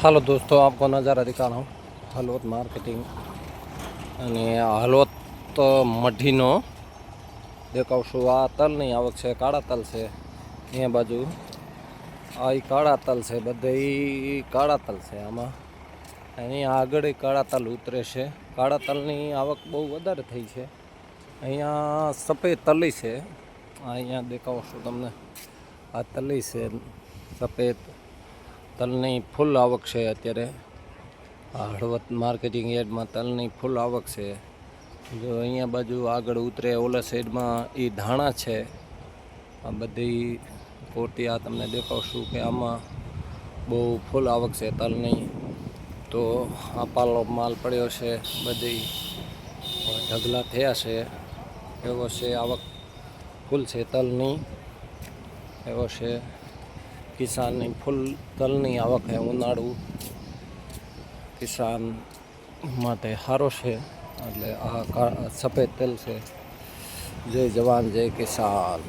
Hello दोस्तों, आपको नज़ारा दिखा रहा हूँ हलवद मार्केटिंग અને હલવદ તો મઢીનો દેખાવશું। આ તલની આવક છે, કાળા તલ છે અહીંયા બાજુ। આ કાળા તલ છે, બધે કાળા તલ છે આમાં। અહીંયા આગળ કાળા તલ ઉતરે છે। કાળા તલની આવક બહુ વધારે થઈ છે। અહીંયા સફેદ તલી છે, અહીંયા દેખાવશું તમને। આ તલી છે સફેદ તલની ફૂલ આવક છે અત્યારે। હળવદ માર્કેટિંગ યાર્ડમાં તલની ફૂલ આવક છે। જો અહીંયા બાજુ આગળ ઉતરે ઓલા સાઈડમાં એ ધાણા છે। આ બધી કોટી આ તમને દેખાડશું કે આમાં બહુ ફૂલ આવક છે તલની। તો આ પાલો માલ પડ્યો છે, બધી ઢગલા થયા છે, એવો છે આવક ફૂલ છે તલની, એવો છે કિસાનની ફૂલ તલની આવક છે। ઉનાળુ કિસાન માટે સારો છે। એટલે આ સફેદ તલ છે। જય જવાન જય કિસાન।